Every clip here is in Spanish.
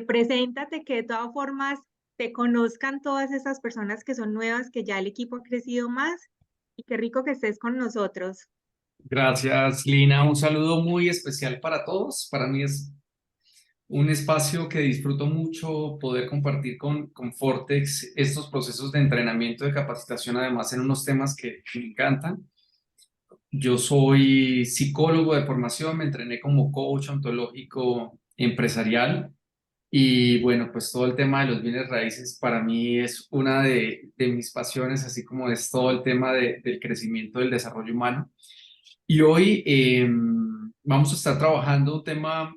Preséntate, que de todas formas te conozcan todas estas personas que son nuevas, que ya el equipo ha crecido más y qué rico que estés con nosotros. Gracias, Lina. Un saludo muy especial para todos. Para mí es un espacio que disfruto mucho poder compartir con Fortex estos procesos de entrenamiento, de capacitación, además en unos temas que me encantan. Yo soy psicólogo de formación, me entrené como coach ontológico empresarial y bueno, pues todo el tema de los bienes raíces para mí es una de mis pasiones, así como es todo el tema del crecimiento del desarrollo humano. Y hoy vamos a estar trabajando un tema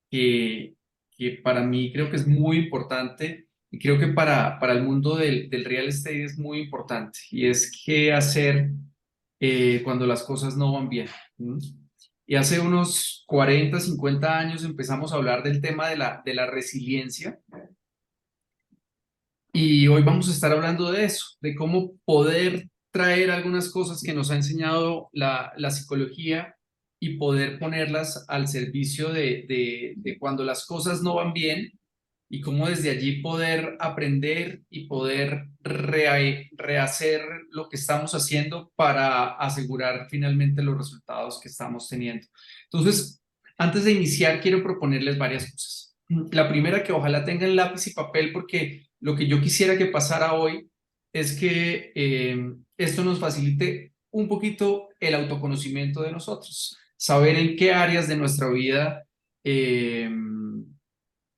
que, que para mí creo que es muy importante y creo que para el mundo del real estate es muy importante y es qué hacer cuando las cosas no van bien. ¿Mm? Y hace unos 40 50 años empezamos a hablar del tema de la resiliencia y hoy vamos a estar hablando de eso, de cómo poder traer algunas cosas que nos ha enseñado la psicología y poder ponerlas al servicio de cuando las cosas no van bien y cómo desde allí poder aprender y poder rehacer lo que estamos haciendo para asegurar finalmente los resultados que estamos teniendo. Entonces, antes de iniciar, quiero proponerles varias cosas. La primera, que ojalá tengan lápiz y papel, porque lo que yo quisiera que pasara hoy es que esto nos facilite un poquito el autoconocimiento de nosotros, saber en qué áreas de nuestra vida eh,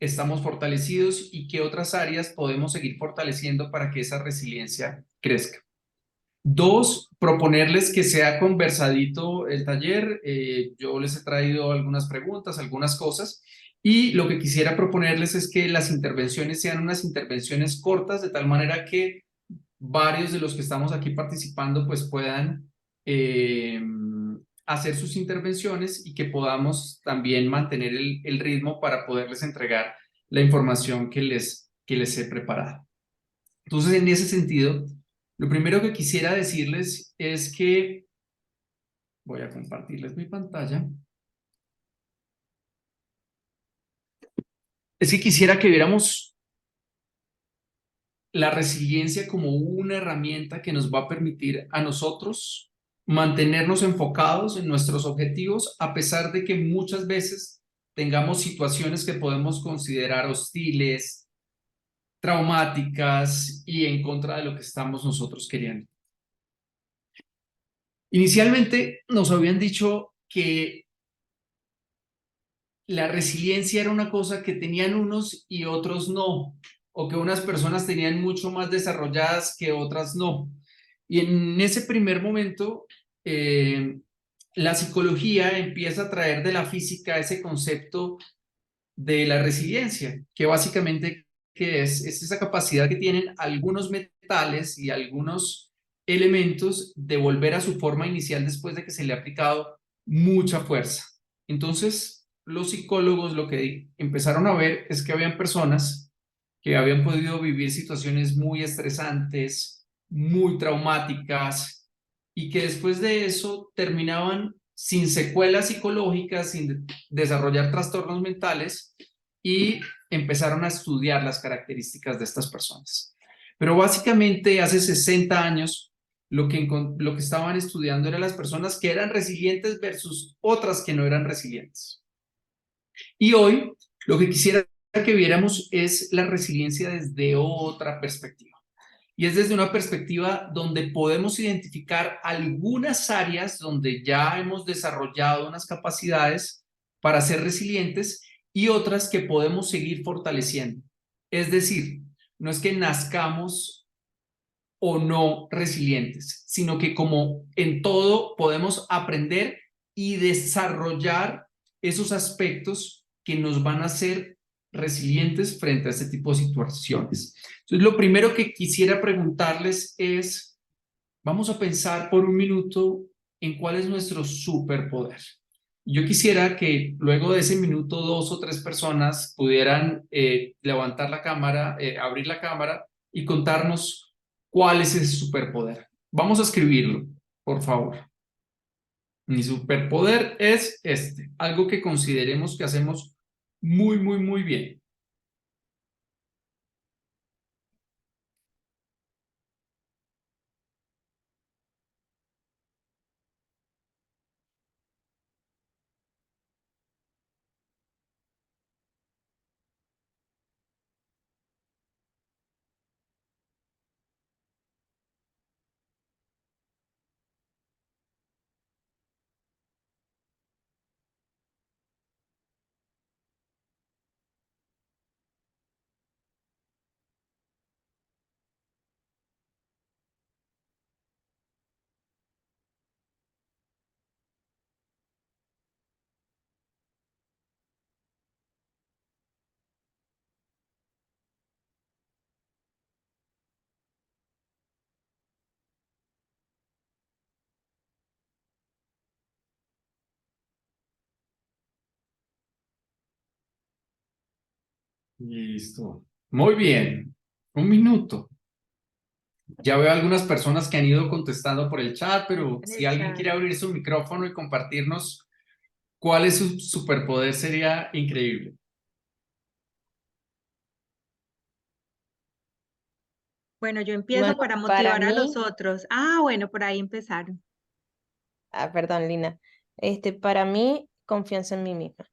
estamos fortalecidos y qué otras áreas podemos seguir fortaleciendo para que esa resiliencia crezca. Dos, proponerles que sea conversadito el taller. Yo les he traído algunas preguntas, algunas cosas, y lo que quisiera proponerles es que las intervenciones sean unas intervenciones cortas, de tal manera que varios de los que estamos aquí participando pues puedan hacer sus intervenciones y que podamos también mantener el ritmo para poderles entregar la información que les he preparado. Entonces, en ese sentido, lo primero que quisiera decirles es que voy a compartirles mi pantalla. Es que quisiera que viéramos la resiliencia como una herramienta que nos va a permitir a nosotros mantenernos enfocados en nuestros objetivos, a pesar de que muchas veces tengamos situaciones que podemos considerar hostiles, traumáticas y en contra de lo que estamos nosotros queriendo. Inicialmente nos habían dicho que la resiliencia era una cosa que tenían unos y otros no, o que unas personas tenían mucho más desarrolladas que otras no. Y en ese primer momento, la psicología empieza a traer de la física ese concepto de la resiliencia, que básicamente que es esa capacidad que tienen algunos metales y algunos elementos de volver a su forma inicial después de que se le ha aplicado mucha fuerza. Entonces, los psicólogos lo que empezaron a ver es que habían personas que habían podido vivir situaciones muy estresantes, muy traumáticas, y que después de eso terminaban sin secuelas psicológicas, sin desarrollar trastornos mentales, y empezaron a estudiar las características de estas personas. Pero básicamente hace 60 años lo que estaban estudiando eran las personas que eran resilientes versus otras que no eran resilientes. Y hoy lo que quisiera que viéramos es la resiliencia desde otra perspectiva. Y es desde una perspectiva donde podemos identificar algunas áreas donde ya hemos desarrollado unas capacidades para ser resilientes y otras que podemos seguir fortaleciendo. Es decir, no es que nazcamos o no resilientes, sino que como en todo podemos aprender y desarrollar esos aspectos que nos van a hacer resilientes frente a este tipo de situaciones. Entonces, lo primero que quisiera preguntarles es, vamos a pensar por un minuto en cuál es nuestro superpoder. Yo quisiera que luego de ese minuto 2 o 3 personas pudieran levantar la cámara, abrir la cámara y contarnos cuál es ese superpoder. Vamos a escribirlo, por favor. Mi superpoder es este, algo que consideremos que hacemos muy, muy, muy bien. Listo. Muy bien. Un minuto. Ya veo algunas personas que han ido contestando por el chat, pero En si el alguien chat. quiere abrir su micrófono y compartirnos cuál es su superpoder, sería increíble. Bueno, yo Bueno, empiezo para para motivar a los mí, otros. Ah, bueno, por ahí empezaron. perdón, Lina, para mí, confianza en mí misma,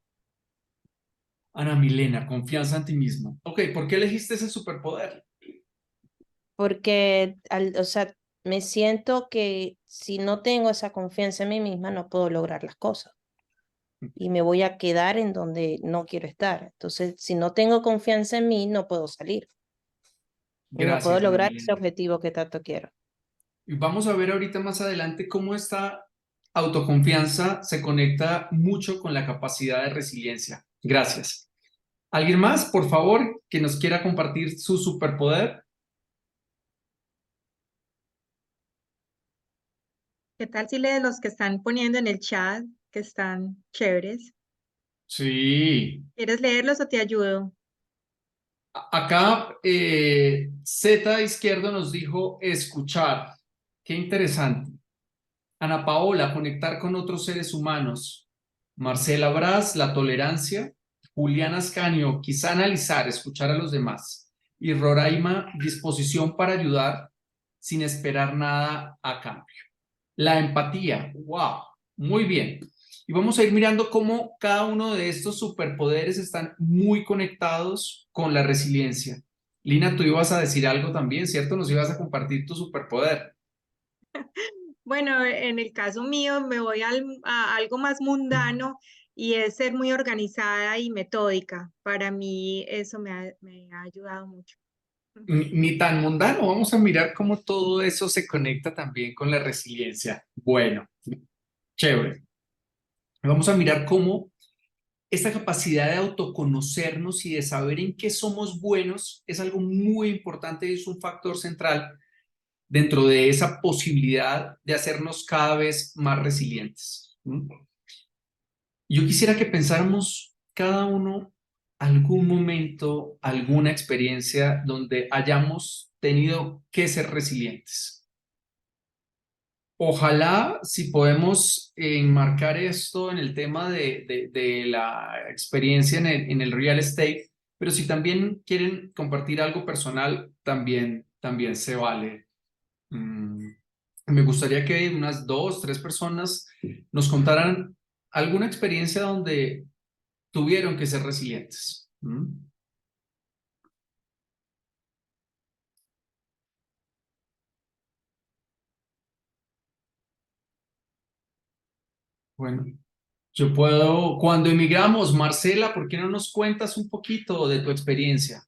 Ana Milena, confianza en ti mismo. Ok, ¿por qué elegiste ese superpoder? porque, o sea, me siento que si no tengo esa confianza en mí misma, no puedo lograr las cosas y me voy a quedar en donde no quiero estar. Entonces, si no tengo confianza en mí, no puedo salir y no puedo Gracias, Ana lograr ese Milena. objetivo que tanto quiero. Y vamos a ver ahorita más adelante cómo esta autoconfianza se conecta mucho con la capacidad de resiliencia. Gracias. ¿Alguien más, por favor, que nos quiera compartir su superpoder? ¿Qué tal si lees los que están poniendo en el chat, que están chéveres? Sí. ¿Quieres leerlos o te ayudo? Acá Z Izquierdo nos dijo escuchar. Qué interesante. Ana Paola, conectar con otros seres humanos. Marcela Braz, la tolerancia. Juliana Ascanio, quizá analizar, escuchar a los demás. Y Roraima, disposición para ayudar sin esperar nada a cambio. La empatía, wow, muy bien. Y vamos a ir mirando cómo cada uno de estos superpoderes están muy conectados con la resiliencia. Lina, tú ibas a decir algo también, ¿cierto? Nos ibas a compartir tu superpoder. Bueno, en el caso mío me voy a algo más mundano y es ser muy organizada y metódica. Para mí eso me ha ayudado mucho. Ni tan mundano, vamos a mirar cómo todo eso se conecta también con la resiliencia. Bueno, chévere. Vamos a mirar cómo esta capacidad de autoconocernos y de saber en qué somos buenos es algo muy importante y es un factor central dentro de esa posibilidad de hacernos cada vez más resilientes. Yo quisiera que pensáramos cada uno algún momento, alguna experiencia donde hayamos tenido que ser resilientes. Ojalá si podemos enmarcar esto en el tema de la experiencia en el real estate, pero si también quieren compartir algo personal, también se vale. Mm, Me gustaría que unas dos, tres personas nos contaran alguna experiencia donde tuvieron que ser resilientes. Bueno, yo puedo, cuando emigramos, Marcela, ¿por qué no nos cuentas un poquito de tu experiencia?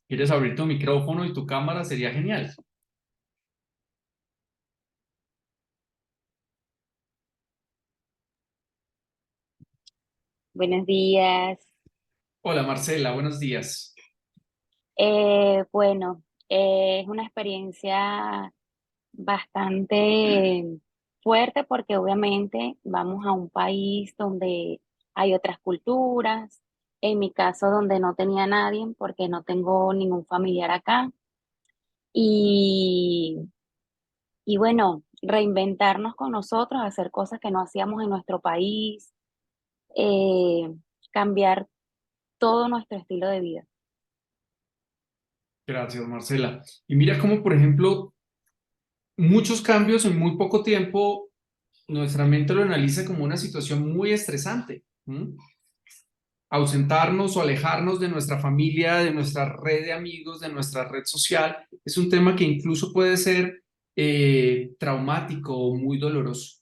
¿Quieres abrir tu micrófono y tu cámara? Sería genial. Buenos días. Hola Marcela, buenos días. Bueno, es una experiencia bastante fuerte porque obviamente vamos a un país donde hay otras culturas. En mi caso, donde no tenía nadie porque no tengo ningún familiar acá. Y, y bueno, reinventarnos con nosotros, hacer cosas que no hacíamos en nuestro país, eh, cambiar todo nuestro estilo de vida. Gracias Marcela. Y mira cómo, por ejemplo, muchos cambios en muy poco tiempo, nuestra mente lo analiza como una situación muy estresante. Ausentarnos o alejarnos de nuestra familia, de nuestra red de amigos, de nuestra red social, es un tema que incluso puede ser traumático o muy doloroso.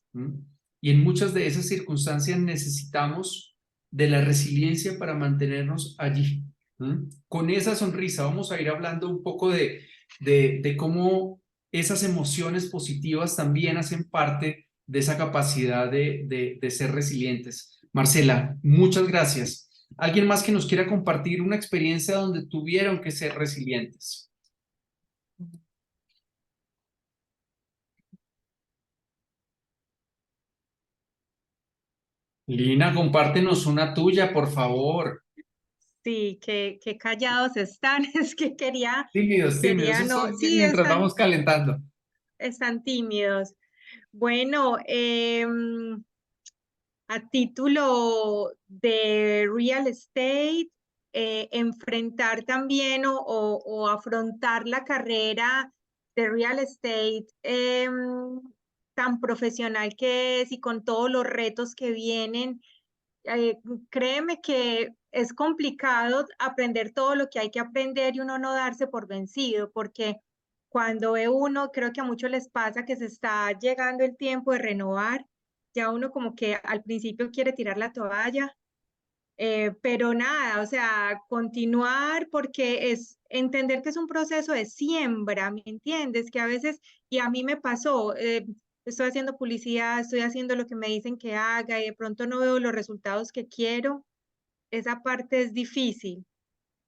Y en muchas de esas circunstancias necesitamos de la resiliencia para mantenernos allí. Con esa sonrisa vamos a ir hablando un poco de cómo esas emociones positivas también hacen parte de esa capacidad de ser resilientes. Marcela, muchas gracias. ¿Alguien más que nos quiera compartir una experiencia donde tuvieron que ser resilientes? Lina, compártenos una tuya, por favor. Sí, qué callados están. Es que Tímidos, tímidos, quería eso no. son Sí, mientras vamos calentando. están tímidos. Bueno, a título de real estate, enfrentar también o afrontar la carrera de real estate tan profesional que es y con todos los retos que vienen. eh, Créeme que es complicado aprender todo lo que hay que aprender y uno no darse por vencido, porque cuando ve uno, creo que a muchos les pasa que se está llegando el tiempo de renovar, ya uno como que al principio quiere tirar la toalla, pero nada, o sea, continuar porque es entender que es un proceso de siembra, ¿me entiendes? Que a veces, y a mí me pasó, estoy haciendo publicidad, estoy haciendo lo que me dicen que haga y de pronto no veo los resultados que quiero, esa parte es difícil.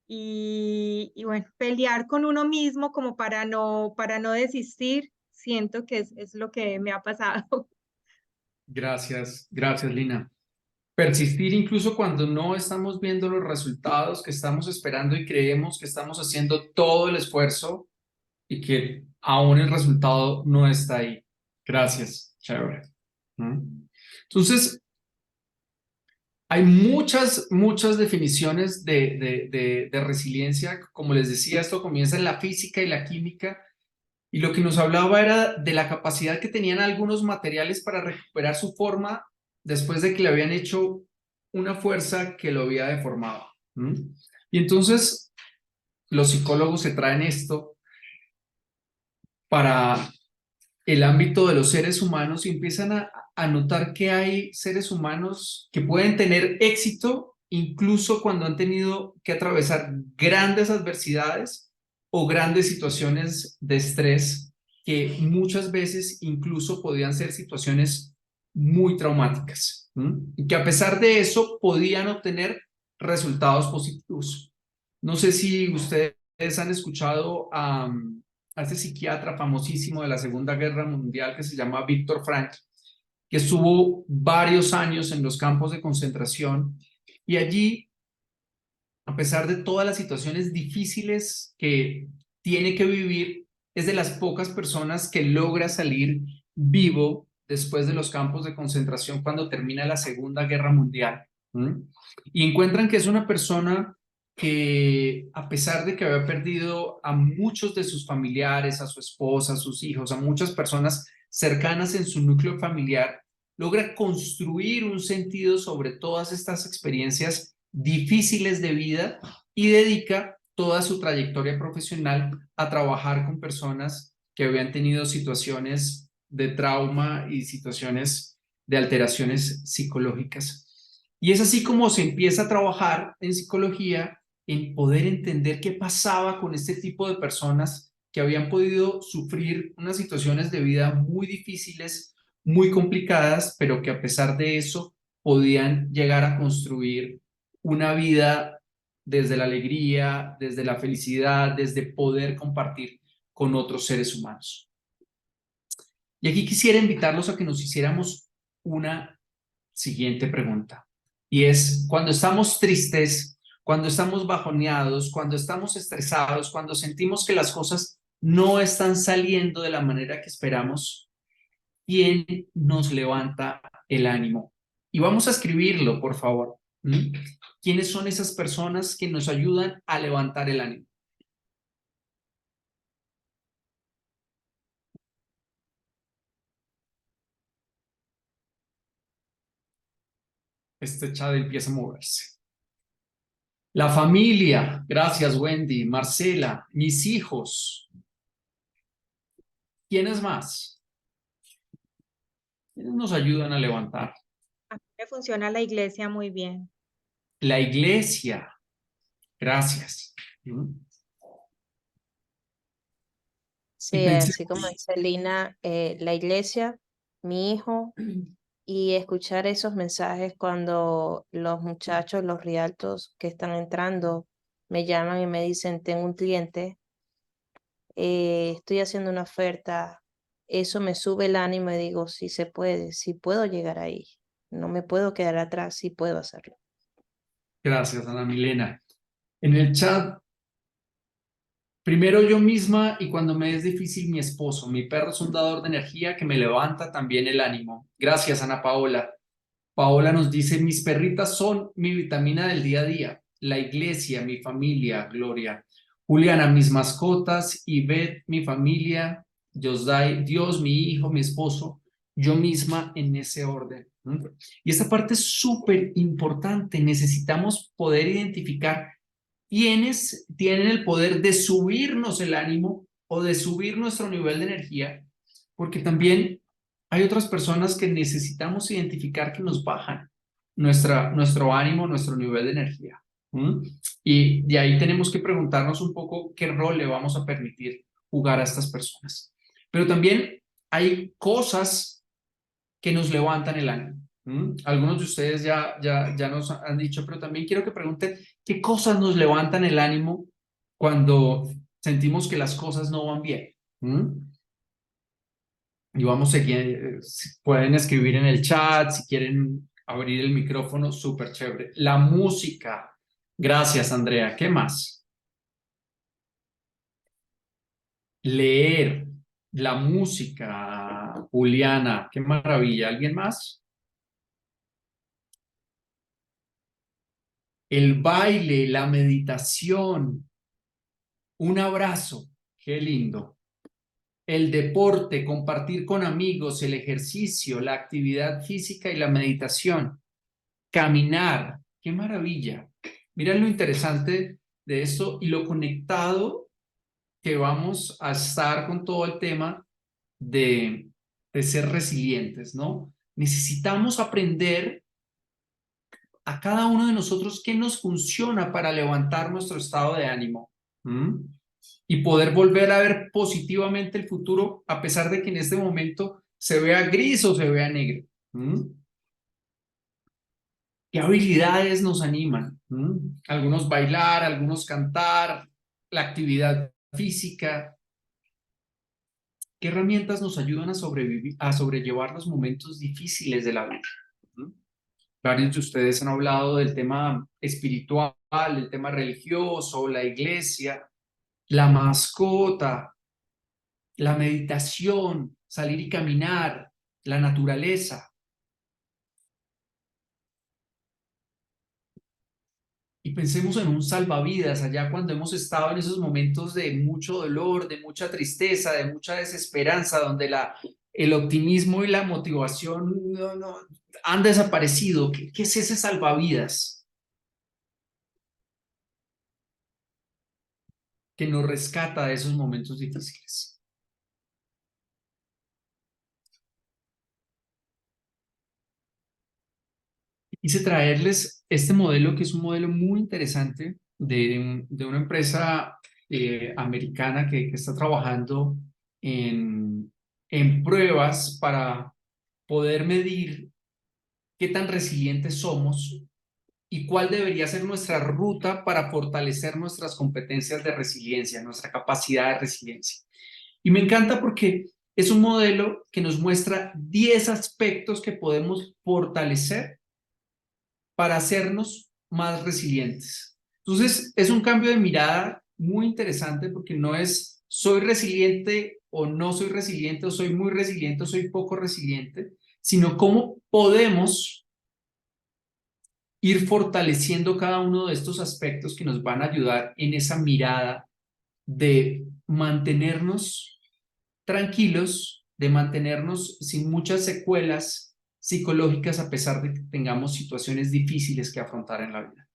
Y bueno, pelear con uno mismo como para no desistir, siento que es lo que me ha pasado. Gracias, gracias, Lina. Persistir incluso cuando no estamos viendo los resultados que estamos esperando y creemos que estamos haciendo todo el esfuerzo y que aún el resultado no está ahí. Gracias, chévere. ¿Mm? Entonces, hay muchas definiciones de resiliencia. Como les decía, esto comienza en la física y la química. Y lo que nos hablaba era de la capacidad que tenían algunos materiales para recuperar su forma después de que le habían hecho una fuerza que lo había deformado. ¿Mm? Y entonces los psicólogos se traen esto para el ámbito de los seres humanos y empiezan a notar que hay seres humanos que pueden tener éxito incluso cuando han tenido que atravesar grandes adversidades o grandes situaciones de estrés que muchas veces incluso podían ser situaciones muy traumáticas, ¿m? Y que a pesar de eso podían obtener resultados positivos. No sé si ustedes han escuchado a este psiquiatra famosísimo de la Segunda Guerra Mundial que se llama Víctor Frankl, que estuvo varios años en los campos de concentración y allí, a pesar de todas las situaciones difíciles que tiene que vivir, es de las pocas personas que logra salir vivo después de los campos de concentración cuando termina la Segunda Guerra Mundial. ¿Mm? Y encuentran que es una persona que, a pesar de que había perdido a muchos de sus familiares, a su esposa, a sus hijos, a muchas personas cercanas en su núcleo familiar, logra construir un sentido sobre todas estas experiencias difíciles de vida y dedica toda su trayectoria profesional a trabajar con personas que habían tenido situaciones de trauma y situaciones de alteraciones psicológicas. Y es así como se empieza a trabajar en psicología, en poder entender qué pasaba con este tipo de personas que habían podido sufrir unas situaciones de vida muy difíciles, muy complicadas, pero que a pesar de eso podían llegar a construir una vida desde la alegría, desde la felicidad, desde poder compartir con otros seres humanos. Y aquí quisiera invitarlos a que nos hiciéramos una siguiente pregunta. Y es, cuando estamos tristes, cuando estamos bajoneados, cuando estamos estresados, cuando sentimos que las cosas no están saliendo de la manera que esperamos, ¿quién nos levanta el ánimo? Y vamos a escribirlo, por favor. ¿Mm? ¿Quiénes son esas personas que nos ayudan a levantar el ánimo? Este chat empieza a moverse. La familia, gracias Wendy, Marcela, mis hijos. ¿Quiénes más? ¿Quiénes nos ayudan a levantar? A mí me funciona la iglesia muy bien. La iglesia, gracias. ¿Mm? Y Sí, así como pensemos, dice Lina, la iglesia, mi hijo, y escuchar esos mensajes cuando los muchachos, los rialtos que están entrando, me llaman y me dicen, tengo un cliente, estoy haciendo una oferta, eso me sube el ánimo y digo, sí se puede, sí puedo llegar ahí. No me puedo quedar atrás, sí puedo hacerlo. Gracias, Ana Milena. En el chat, primero yo misma y cuando me es difícil mi esposo. Mi perro es un dador de energía que me levanta también el ánimo. Gracias, Ana Paola. Paola nos dice, mis perritas son mi vitamina del día a día. La iglesia, mi familia, Gloria. Juliana, mis mascotas. Ivette, mi familia. Josdai, Dios, mi hijo, mi esposo. Yo misma en ese orden. Y esta parte es súper importante. Necesitamos poder identificar quiénes tienen el poder de subirnos el ánimo o de subir nuestro nivel de energía, porque también hay otras personas que necesitamos identificar que nos bajan nuestro ánimo, nuestro nivel de energía. Y de ahí tenemos que preguntarnos un poco qué rol le vamos a permitir jugar a estas personas. Pero también hay cosas que nos levantan el ánimo. Algunos de ustedes ya nos han dicho, pero también quiero que pregunten qué cosas nos levantan el ánimo cuando sentimos que las cosas no van bien. Y vamos a seguir, pueden escribir en el chat, si quieren abrir el micrófono, súper chévere. La música. Gracias, Andrea. ¿Qué más? Leer, la música, Juliana, qué maravilla. ¿Alguien más? El baile, la meditación, un abrazo, qué lindo. El deporte, compartir con amigos, el ejercicio, la actividad física y la meditación. Caminar, qué maravilla. Miren lo interesante de esto y lo conectado que vamos a estar con todo el tema de ser resilientes, ¿no? Necesitamos aprender a cada uno de nosotros qué nos funciona para levantar nuestro estado de ánimo y poder volver a ver positivamente el futuro a pesar de que en este momento se vea gris o se vea negro. ¿Qué habilidades nos animan? Algunos bailar, algunos cantar, la actividad física. ¿Qué herramientas nos ayudan a sobrevivir, a sobrellevar los momentos difíciles de la vida? Varios de ustedes han hablado del tema espiritual, el tema religioso, la iglesia, la mascota, la meditación, salir y caminar, la naturaleza. Y pensemos en un salvavidas allá cuando hemos estado en esos momentos de mucho dolor, de mucha tristeza, de mucha desesperanza, donde el optimismo y la motivación no han desaparecido. ¿Qué es ese salvavidas que nos rescata de esos momentos difíciles? Quise traerles este modelo que es un modelo muy interesante de una empresa americana que está trabajando en pruebas para poder medir qué tan resilientes somos y cuál debería ser nuestra ruta para fortalecer nuestras competencias de resiliencia, nuestra capacidad de resiliencia. Y me encanta porque es un modelo que nos muestra 10 aspectos que podemos fortalecer para hacernos más resilientes. Entonces, es un cambio de mirada muy interesante porque no es soy resiliente o no soy resiliente o soy muy resiliente o soy poco resiliente, sino cómo podemos ir fortaleciendo cada uno de estos aspectos que nos van a ayudar en esa mirada de mantenernos tranquilos, de mantenernos sin muchas secuelas psicológicas a pesar de que tengamos situaciones difíciles que afrontar en la vida.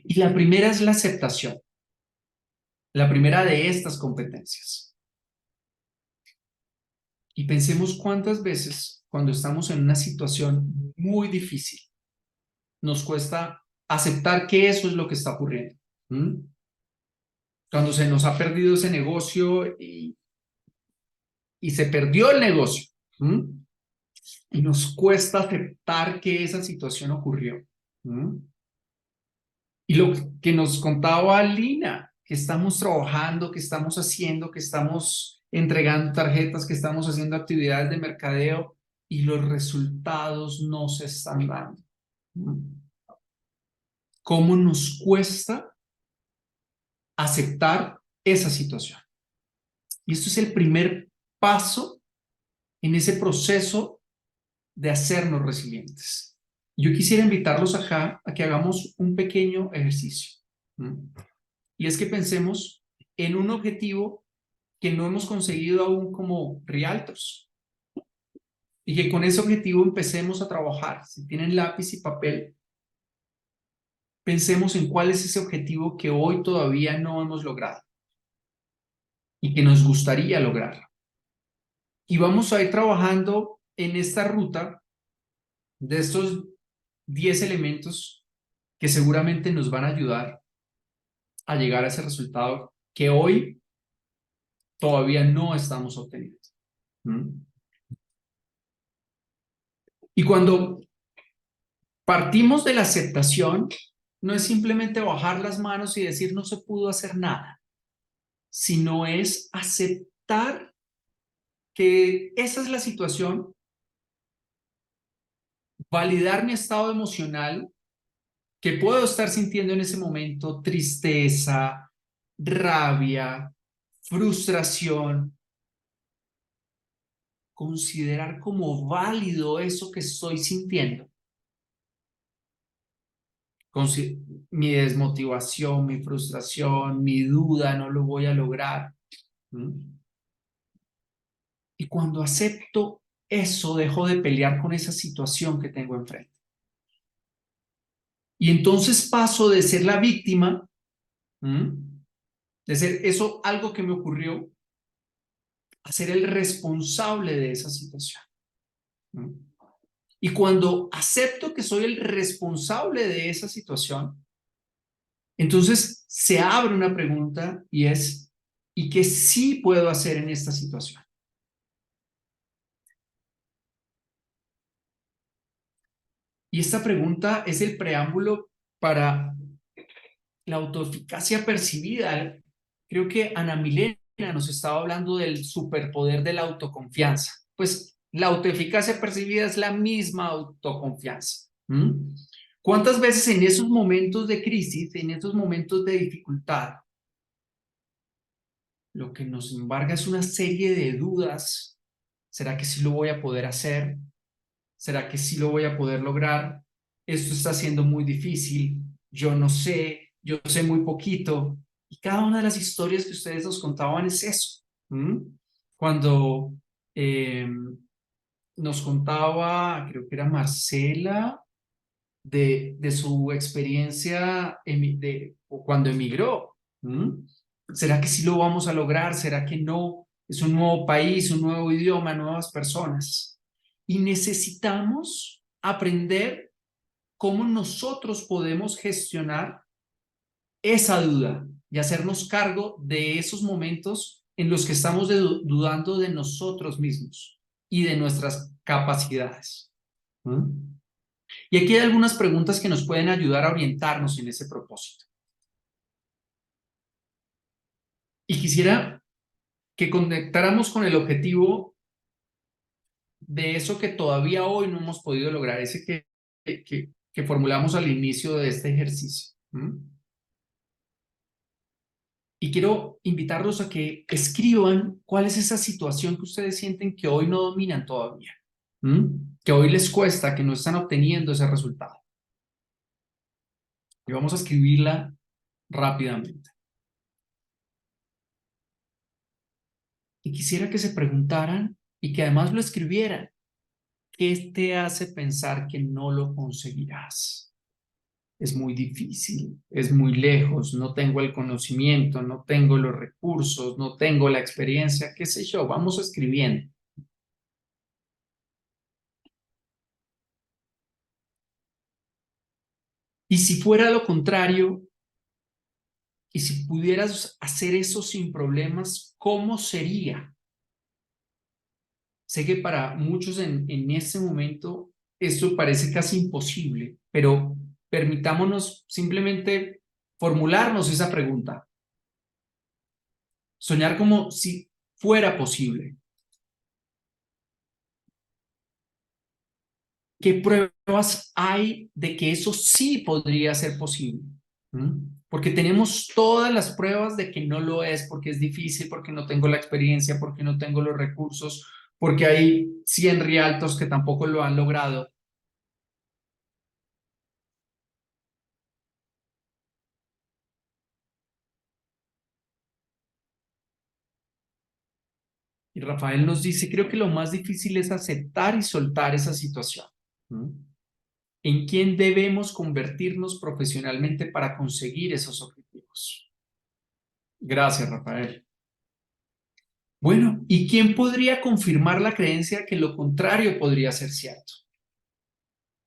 Y la primera es la aceptación, la primera de estas competencias. Y pensemos cuántas veces cuando estamos en una situación muy difícil nos cuesta aceptar que eso es lo que está ocurriendo. Cuando se nos ha perdido ese negocio y se perdió el negocio. Y nos cuesta aceptar que esa situación ocurrió. Y lo que nos contaba Lina, que estamos trabajando, que estamos haciendo, que estamos entregando tarjetas, que estamos haciendo actividades de mercadeo, y los resultados no se están dando. ¿Cómo nos cuesta aceptar esa situación? Y esto es el primer paso en ese proceso de hacernos resilientes. Yo quisiera invitarlos acá a que hagamos un pequeño ejercicio. Y es que pensemos en un objetivo que no hemos conseguido aún como realtors. Y que con ese objetivo empecemos a trabajar. Si tienen lápiz y papel, pensemos en cuál es ese objetivo que hoy todavía no hemos logrado y que nos gustaría lograrlo. Y vamos a ir trabajando en esta ruta de estos 10 elementos que seguramente nos van a ayudar a llegar a ese resultado que hoy todavía no estamos obteniendo. Y cuando partimos de la aceptación, no es simplemente bajar las manos y decir no se pudo hacer nada, sino es aceptar que esa es la situación, validar mi estado emocional, que puedo estar sintiendo en ese momento tristeza, rabia, frustración, considerar como válido eso que estoy sintiendo. Mi desmotivación, mi frustración, mi duda, no lo voy a lograr. Y cuando acepto eso, dejo de pelear con esa situación que tengo enfrente. Y entonces paso de ser la víctima, de ser eso algo que me ocurrió, a ser el responsable de esa situación. Y cuando acepto que soy el responsable de esa situación, entonces se abre una pregunta y es, ¿y qué sí puedo hacer en esta situación? Y esta pregunta es el preámbulo para la autoeficacia percibida. Creo que Ana Milena nos estaba hablando del superpoder de la autoconfianza. Pues la autoeficacia percibida es la misma autoconfianza. ¿Cuántas veces en esos momentos de crisis, en esos momentos de dificultad, lo que nos embarga es una serie de dudas? ¿Será que sí lo voy a poder hacer? ¿Será que sí lo voy a poder lograr? Esto está siendo muy difícil. Yo no sé, yo sé muy poquito. Y cada una de las historias que ustedes nos contaban es eso. Cuando nos contaba, creo que era Marcela, de su experiencia cuando emigró. ¿Será que sí lo vamos a lograr? ¿Será que no? Es un nuevo país, un nuevo idioma, nuevas personas. Y necesitamos aprender cómo nosotros podemos gestionar esa duda y hacernos cargo de esos momentos en los que estamos dudando de nosotros mismos y de nuestras capacidades. Y aquí hay algunas preguntas que nos pueden ayudar a orientarnos en ese propósito. Y quisiera que conectáramos con el objetivo de eso que todavía hoy no hemos podido lograr, ese que formulamos al inicio de este ejercicio. Y quiero invitarlos a que escriban cuál es esa situación que ustedes sienten que hoy no dominan todavía, que hoy les cuesta, que no están obteniendo ese resultado. Y vamos a escribirla rápidamente. Y quisiera que se preguntaran y que además lo escribieran. ¿Qué te hace pensar que no lo conseguirás? Es muy difícil, es muy lejos, no tengo el conocimiento, no tengo los recursos, no tengo la experiencia, qué sé yo, vamos escribiendo. Y si fuera lo contrario, y si pudieras hacer eso sin problemas, ¿cómo sería? Sé que para muchos en este momento esto parece casi imposible, pero permitámonos simplemente formularnos esa pregunta. Soñar como si fuera posible. ¿Qué pruebas hay de que eso sí podría ser posible? Porque tenemos todas las pruebas de que no lo es, porque es difícil, porque no tengo la experiencia, porque no tengo los recursos, porque hay 100 rialtos que tampoco lo han logrado. Y Rafael nos dice, creo que lo más difícil es aceptar y soltar esa situación. ¿En quién debemos convertirnos profesionalmente para conseguir esos objetivos? Gracias, Rafael. Bueno, ¿y quién podría confirmar la creencia que lo contrario podría ser cierto?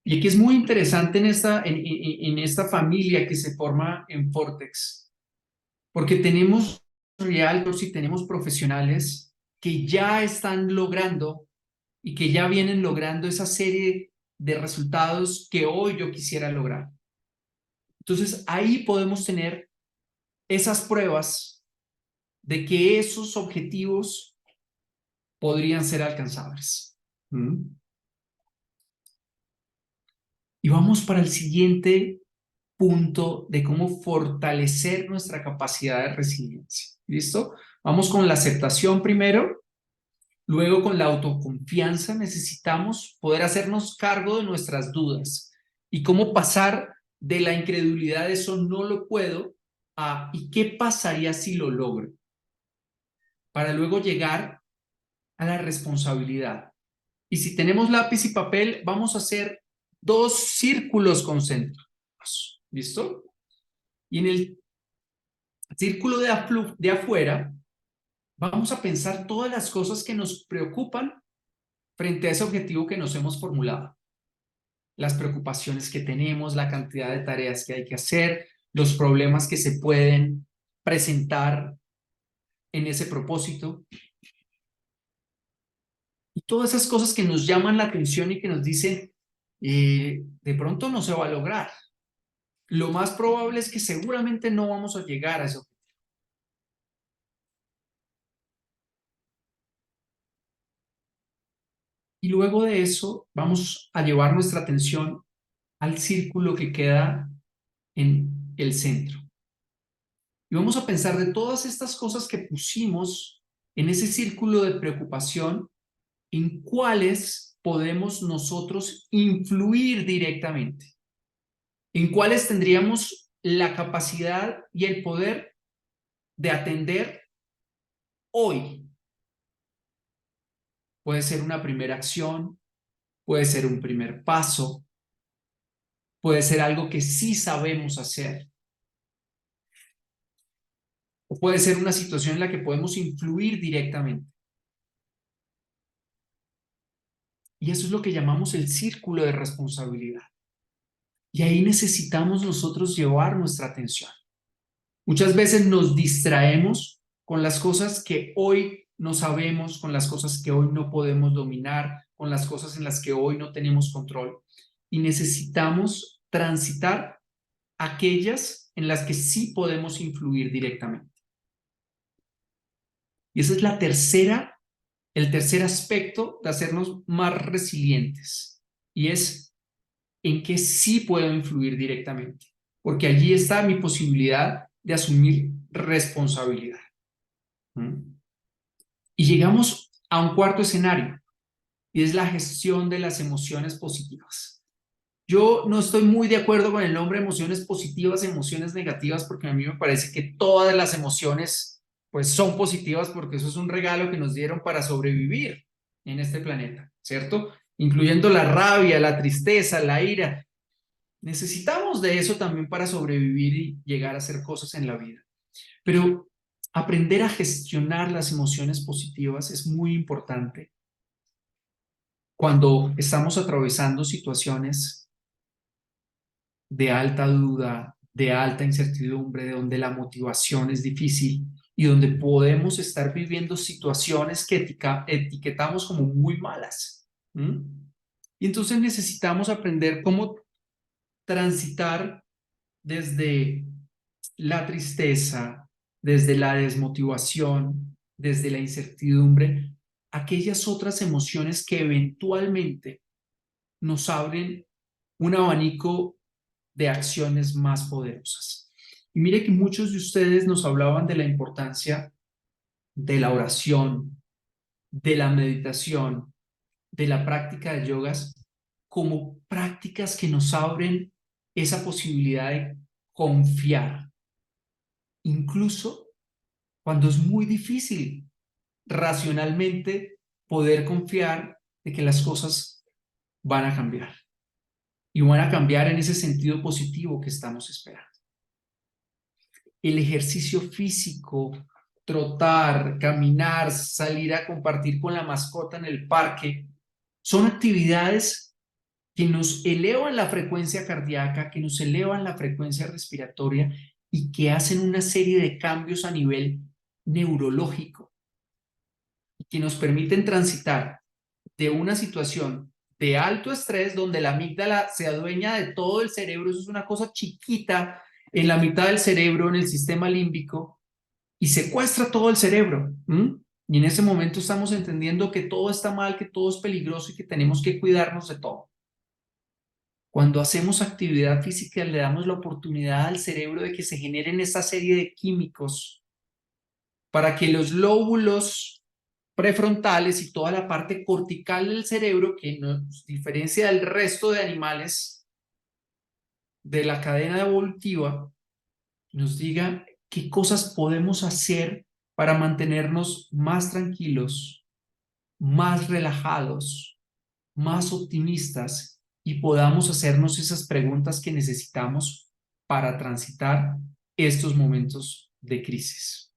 Y aquí es muy interesante en esta familia que se forma en Vortex, porque tenemos realtors y tenemos profesionales que ya están logrando y que ya vienen logrando esa serie de resultados que hoy yo quisiera lograr. Entonces, ahí podemos tener esas pruebas de que esos objetivos podrían ser alcanzables. Y vamos para el siguiente punto de cómo fortalecer nuestra capacidad de resiliencia. ¿Listo? Vamos con la aceptación primero, luego con la autoconfianza. Necesitamos poder hacernos cargo de nuestras dudas y cómo pasar de la incredulidad de eso no lo puedo a ¿y qué pasaría si lo logro? Para luego llegar a la responsabilidad. Y si tenemos lápiz y papel, vamos a hacer 2 círculos concéntricos. ¿Listo? Y en el círculo de afuera, vamos a pensar todas las cosas que nos preocupan frente a ese objetivo que nos hemos formulado. Las preocupaciones que tenemos, la cantidad de tareas que hay que hacer, los problemas que se pueden presentar en ese propósito. Y todas esas cosas que nos llaman la atención y que nos dicen, de pronto no se va a lograr. Lo más probable es que seguramente no vamos a llegar a eso. Y luego de eso vamos a llevar nuestra atención al círculo que queda en el centro. Y vamos a pensar de todas estas cosas que pusimos en ese círculo de preocupación, en cuáles podemos nosotros influir directamente, en cuáles tendríamos la capacidad y el poder de atender hoy. Puede ser una primera acción, puede ser un primer paso, puede ser algo que sí sabemos hacer, o puede ser una situación en la que podemos influir directamente. Y eso es lo que llamamos el círculo de responsabilidad. Y ahí necesitamos nosotros llevar nuestra atención. Muchas veces nos distraemos con las cosas que hoy no sabemos, con las cosas que hoy no podemos dominar, con las cosas en las que hoy no tenemos control. Y necesitamos transitar aquellas en las que sí podemos influir directamente. Y ese es el tercer aspecto de hacernos más resilientes. Y es en qué sí puedo influir directamente. Porque allí está mi posibilidad de asumir responsabilidad. Y llegamos a un cuarto escenario, y es la gestión de las emociones positivas. Yo no estoy muy de acuerdo con el nombre emociones positivas, emociones negativas, porque a mí me parece que todas las emociones pues son positivas, porque eso es un regalo que nos dieron para sobrevivir en este planeta, ¿cierto? Incluyendo la rabia, la tristeza, la ira. Necesitamos de eso también para sobrevivir y llegar a hacer cosas en la vida. Pero aprender a gestionar las emociones positivas es muy importante cuando estamos atravesando situaciones de alta duda, de alta incertidumbre, donde la motivación es difícil y donde podemos estar viviendo situaciones que etiquetamos como muy malas. Y entonces necesitamos aprender cómo transitar desde la tristeza, desde la desmotivación, desde la incertidumbre, aquellas otras emociones que eventualmente nos abren un abanico de acciones más poderosas. Y mire que muchos de ustedes nos hablaban de la importancia de la oración, de la meditación, de la práctica de yogas, como prácticas que nos abren esa posibilidad de confiar, incluso cuando es muy difícil racionalmente poder confiar de que las cosas van a cambiar y van a cambiar en ese sentido positivo que estamos esperando. El ejercicio físico, trotar, caminar, salir a compartir con la mascota en el parque, son actividades que nos elevan la frecuencia cardíaca, que nos elevan la frecuencia respiratoria y que hacen una serie de cambios a nivel neurológico y que nos permiten transitar de una situación de alto estrés donde la amígdala se adueña de todo el cerebro, eso es una cosa chiquita en la mitad del cerebro, en el sistema límbico, y secuestra todo el cerebro. Y en ese momento estamos entendiendo que todo está mal, que todo es peligroso y que tenemos que cuidarnos de todo. Cuando hacemos actividad física le damos la oportunidad al cerebro de que se generen esta serie de químicos para que los lóbulos prefrontales y toda la parte cortical del cerebro, que nos diferencia del resto de animales de la cadena evolutiva, nos diga qué cosas podemos hacer para mantenernos más tranquilos, más relajados, más optimistas y podamos hacernos esas preguntas que necesitamos para transitar estos momentos de crisis.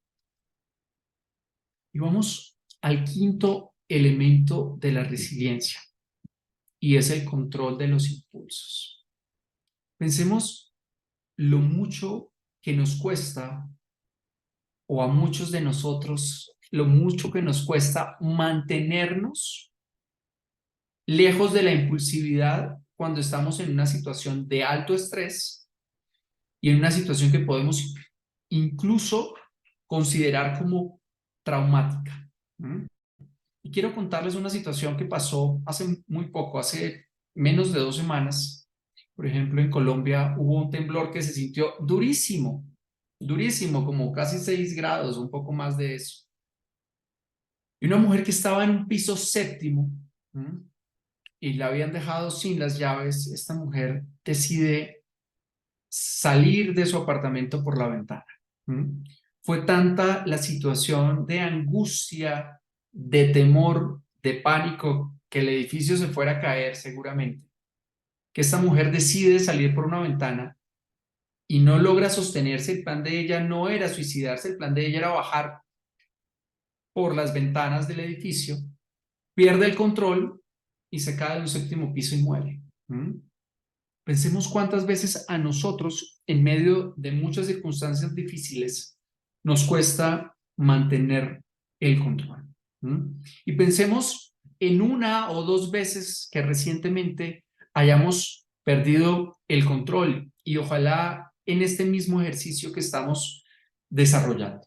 Y vamos al quinto elemento de la resiliencia, y es el control de los impulsos. Pensemos lo mucho que nos cuesta, o a muchos de nosotros, lo mucho que nos cuesta mantenernos lejos de la impulsividad cuando estamos en una situación de alto estrés y en una situación que podemos incluso considerar como traumática. Y quiero contarles una situación que pasó hace muy poco, hace menos de 2 semanas. Por ejemplo, en Colombia hubo un temblor que se sintió durísimo, durísimo, como casi 6 grados, un poco más de eso. Y una mujer que estaba en un piso 7º, y la habían dejado sin las llaves, esta mujer decide salir de su apartamento por la ventana. Fue tanta la situación de angustia, de temor, de pánico, que el edificio se fuera a caer seguramente, que esta mujer decide salir por una ventana y no logra sostenerse. El plan de ella no era suicidarse, el plan de ella era bajar por las ventanas del edificio, pierde el control y se cae de un 7º piso y muere. Pensemos cuántas veces a nosotros, en medio de muchas circunstancias difíciles, nos cuesta mantener el control. Y pensemos en 1 o 2 veces que recientemente hayamos perdido el control, y ojalá en este mismo ejercicio que estamos desarrollando.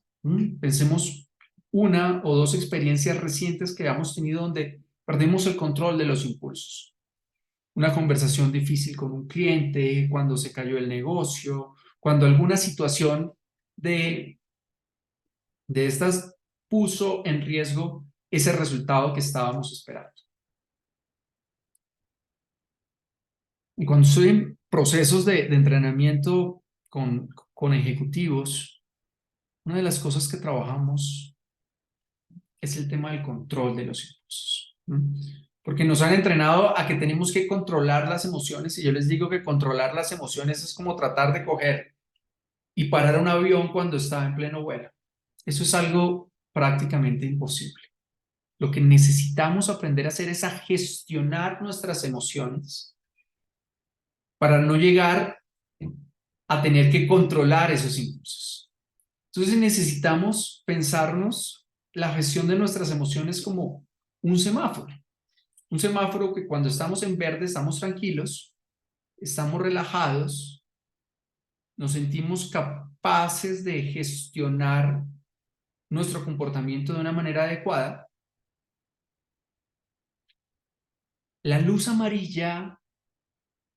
Pensemos 1 o 2 experiencias recientes que hayamos tenido donde perdimos el control de los impulsos. Una conversación difícil con un cliente, cuando se cayó el negocio, cuando alguna situación de estas puso en riesgo ese resultado que estábamos esperando. Y cuando estoy en procesos de entrenamiento con ejecutivos, una de las cosas que trabajamos es el tema del control de los impulsos. Porque nos han entrenado a que tenemos que controlar las emociones, y yo les digo que controlar las emociones es como tratar de coger y parar un avión cuando está en pleno vuelo. Eso es algo prácticamente imposible. Lo que necesitamos aprender a hacer es a gestionar nuestras emociones para no llegar a tener que controlar esos impulsos. Entonces necesitamos pensarnos la gestión de nuestras emociones como un semáforo. Un semáforo que cuando estamos en verde estamos tranquilos, estamos relajados, nos sentimos capaces de gestionar nuestro comportamiento de una manera adecuada. La luz amarilla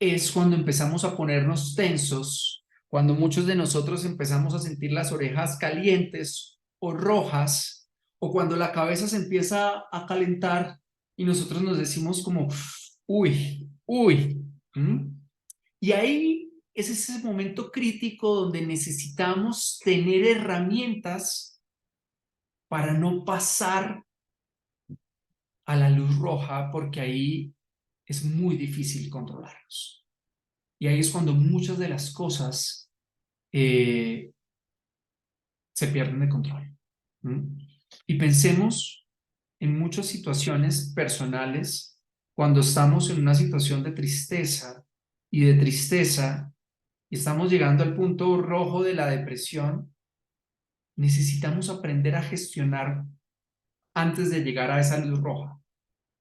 es cuando empezamos a ponernos tensos, cuando muchos de nosotros empezamos a sentir las orejas calientes o rojas, o cuando la cabeza se empieza a calentar y nosotros nos decimos como, uy, uy. Y ahí es ese momento crítico donde necesitamos tener herramientas para no pasar a la luz roja, porque ahí es muy difícil controlarnos. Y ahí es cuando muchas de las cosas se pierden de control. Y pensemos en muchas situaciones personales, cuando estamos en una situación de tristeza y estamos llegando al punto rojo de la depresión, necesitamos aprender a gestionar antes de llegar a esa luz roja.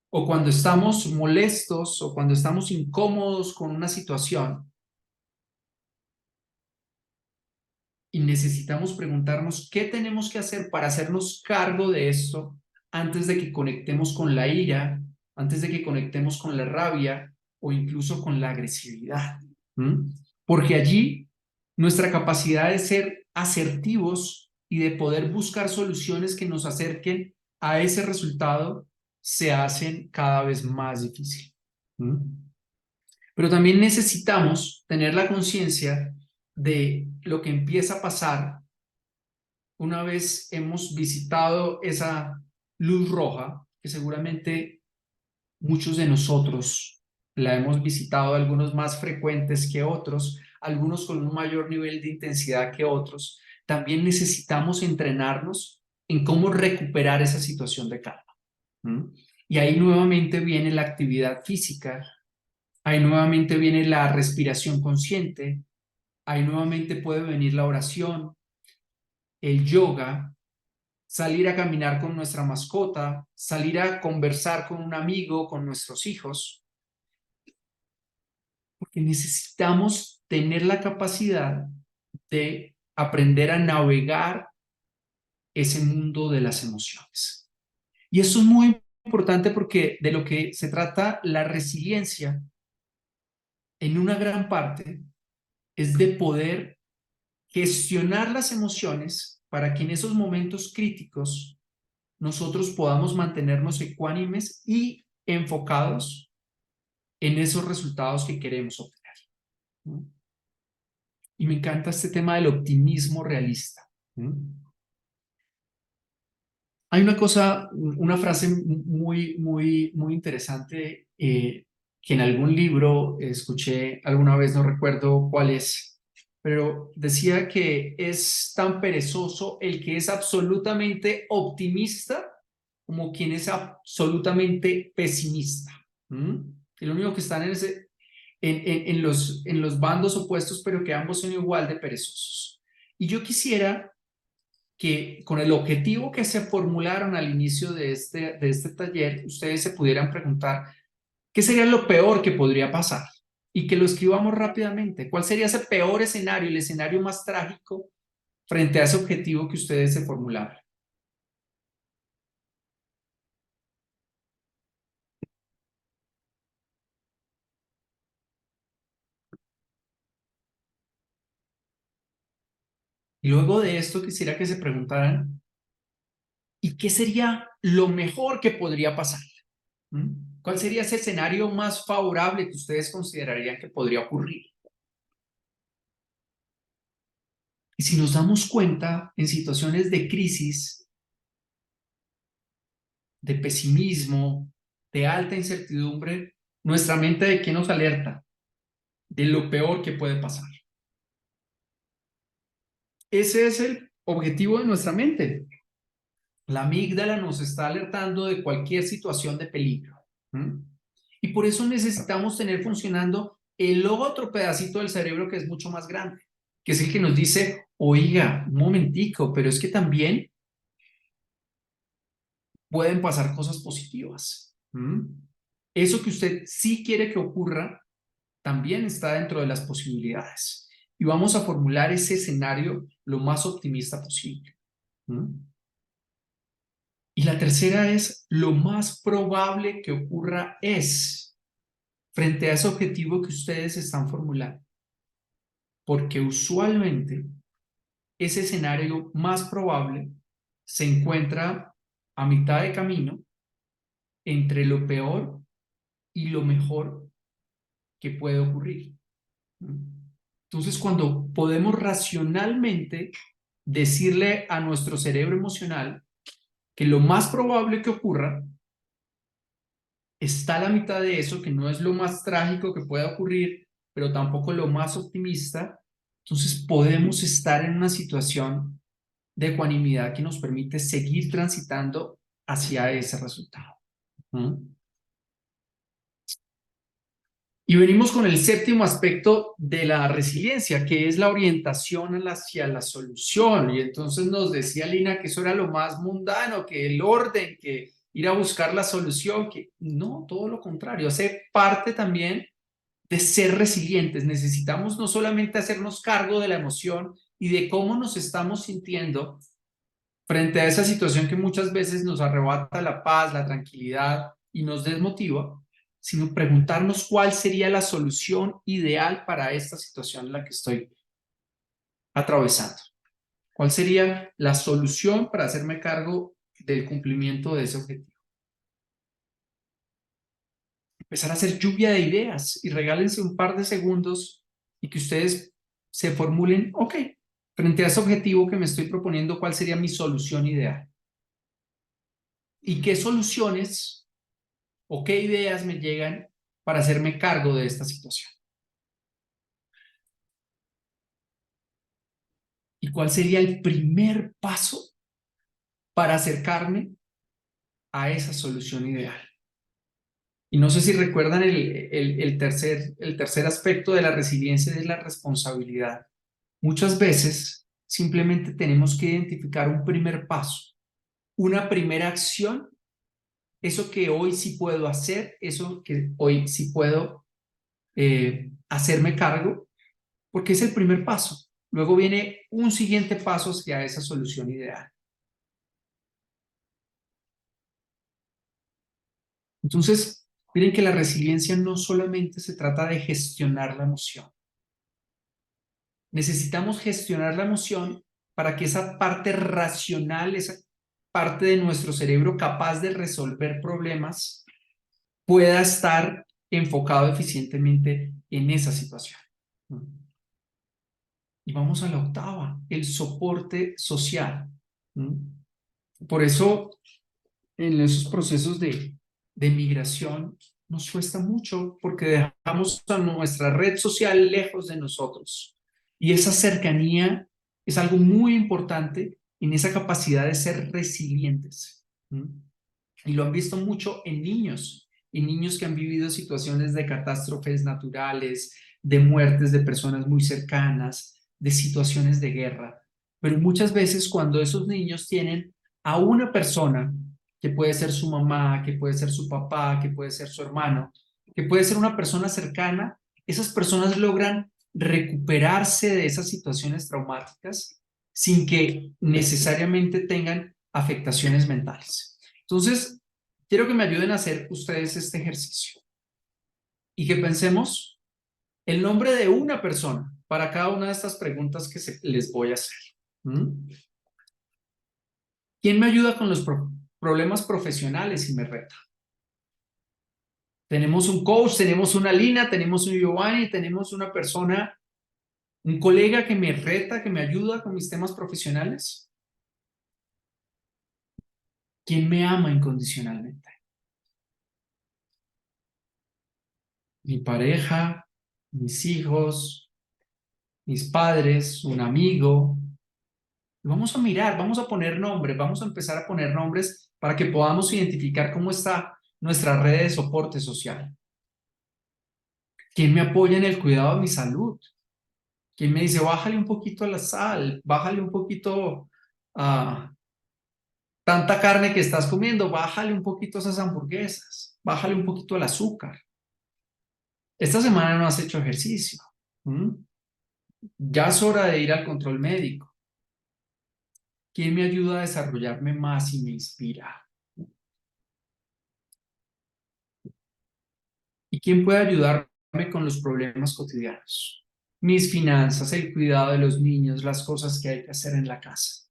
O cuando estamos molestos o cuando estamos incómodos con una situación y necesitamos preguntarnos qué tenemos que hacer para hacernos cargo de esto antes de que conectemos con la ira, antes de que conectemos con la rabia o incluso con la agresividad. Porque allí nuestra capacidad de ser asertivos y de poder buscar soluciones que nos acerquen a ese resultado se hacen cada vez más difícil. Pero también necesitamos tener la conciencia de lo que empieza a pasar una vez hemos visitado esa luz roja, que seguramente muchos de nosotros la hemos visitado, algunos más frecuentes que otros, algunos con un mayor nivel de intensidad que otros. También necesitamos entrenarnos en cómo recuperar esa situación de calma. Y ahí nuevamente viene la actividad física, ahí nuevamente viene la respiración consciente, ahí nuevamente puede venir la oración, el yoga, salir a caminar con nuestra mascota, salir a conversar con un amigo, con nuestros hijos, porque necesitamos tener la capacidad de aprender a navegar ese mundo de las emociones. Y eso es muy importante porque de lo que se trata la resiliencia, en una gran parte, es de poder gestionar las emociones para que en esos momentos críticos nosotros podamos mantenernos ecuánimes y enfocados en esos resultados que queremos obtener. Y me encanta este tema del optimismo realista. Hay una cosa, una frase muy interesante que en algún libro escuché alguna vez, no recuerdo cuál es, pero decía que es tan perezoso el que es absolutamente optimista como quien es absolutamente pesimista. Y lo único que están en los bandos opuestos, pero que ambos son igual de perezosos. Y yo quisiera que con el objetivo que se formularon al inicio de este taller, ustedes se pudieran preguntar, ¿qué sería lo peor que podría pasar? Y que lo escribamos rápidamente. ¿Cuál sería ese peor escenario, el escenario más trágico frente a ese objetivo que ustedes se formularon? Y luego de esto quisiera que se preguntaran, ¿y qué sería lo mejor que podría pasar? ¿Cuál sería ese escenario más favorable que ustedes considerarían que podría ocurrir? Y si nos damos cuenta en situaciones de crisis, de pesimismo, de alta incertidumbre, nuestra mente ¿de qué nos alerta? De lo peor que puede pasar. Ese es el objetivo de nuestra mente. La amígdala nos está alertando de cualquier situación de peligro. Y por eso necesitamos tener funcionando el otro pedacito del cerebro que es mucho más grande, que es el que nos dice, oiga, un momentico, pero es que también pueden pasar cosas positivas. Eso que usted sí quiere que ocurra, también está dentro de las posibilidades. Y vamos a formular ese escenario lo más optimista posible. Y la tercera es, lo más probable que ocurra es, frente a ese objetivo que ustedes están formulando. Porque usualmente ese escenario más probable se encuentra a mitad de camino entre lo peor y lo mejor que puede ocurrir. Entonces, cuando podemos racionalmente decirle a nuestro cerebro emocional que lo más probable que ocurra está a la mitad de eso, que no es lo más trágico que pueda ocurrir, pero tampoco lo más optimista, entonces podemos estar en una situación de ecuanimidad que nos permite seguir transitando hacia ese resultado. Y venimos con el séptimo aspecto de la resiliencia, que es la orientación hacia la solución. Y entonces nos decía Lina que eso era lo más mundano, que el orden, que ir a buscar la solución, que no, todo lo contrario, hace parte también de ser resilientes. Necesitamos no solamente hacernos cargo de la emoción y de cómo nos estamos sintiendo frente a esa situación que muchas veces nos arrebata la paz, la tranquilidad y nos desmotiva, sino preguntarnos cuál sería la solución ideal para esta situación en la que estoy atravesando. ¿Cuál sería la solución para hacerme cargo del cumplimiento de ese objetivo? Empezar a hacer lluvia de ideas y regálense un par de segundos y que ustedes se formulen, ok, frente a ese objetivo que me estoy proponiendo, ¿cuál sería mi solución ideal? ¿Y qué soluciones o qué ideas me llegan para hacerme cargo de esta situación? ¿Y cuál sería el primer paso para acercarme a esa solución ideal? Y no sé si recuerdan el tercer aspecto de la resiliencia, es la responsabilidad. Muchas veces simplemente tenemos que identificar un primer paso, una primera acción, eso que hoy sí puedo hacer, eso que hoy sí puedo hacerme cargo, porque es el primer paso. Luego viene un siguiente paso hacia esa solución ideal. Entonces, miren que la resiliencia no solamente se trata de gestionar la emoción. Necesitamos gestionar la emoción para que esa parte racional, esa parte de nuestro cerebro capaz de resolver problemas, pueda estar enfocado eficientemente en esa situación. Y vamos a la octava, el soporte social. Por eso, en esos procesos de migración, nos cuesta mucho porque dejamos a nuestra red social lejos de nosotros. Y esa cercanía es algo muy importante en esa capacidad de ser resilientes. Y lo han visto mucho en niños que han vivido situaciones de catástrofes naturales, de muertes de personas muy cercanas, de situaciones de guerra. Pero muchas veces cuando esos niños tienen a una persona, que puede ser su mamá, que puede ser su papá, que puede ser su hermano, que puede ser una persona cercana, esas personas logran recuperarse de esas situaciones traumáticas sin que necesariamente tengan afectaciones mentales. Entonces, quiero que me ayuden a hacer ustedes este ejercicio y que pensemos el nombre de una persona para cada una de estas preguntas que les voy a hacer. ¿Quién me ayuda con los problemas profesionales y me reta? Tenemos un coach, tenemos una Lina, tenemos un Giovanni, tenemos una persona, un colega que me reta, que me ayuda con mis temas profesionales. ¿Quién me ama incondicionalmente? Mi pareja, mis hijos, mis padres, un amigo. Vamos a mirar, vamos a poner nombres, vamos a empezar a poner nombres para que podamos identificar cómo está nuestra red de soporte social. ¿Quién me apoya en el cuidado de mi salud? ¿Quién me dice, bájale un poquito a la sal, bájale un poquito a tanta carne que estás comiendo, bájale un poquito a esas hamburguesas, bájale un poquito al azúcar? Esta semana no has hecho ejercicio. Ya es hora de ir al control médico. ¿Quién me ayuda a desarrollarme más y me inspira? ¿Y ¿Quién puede ayudarme con los problemas cotidianos? Mis finanzas, el cuidado de los niños, las cosas que hay que hacer en la casa.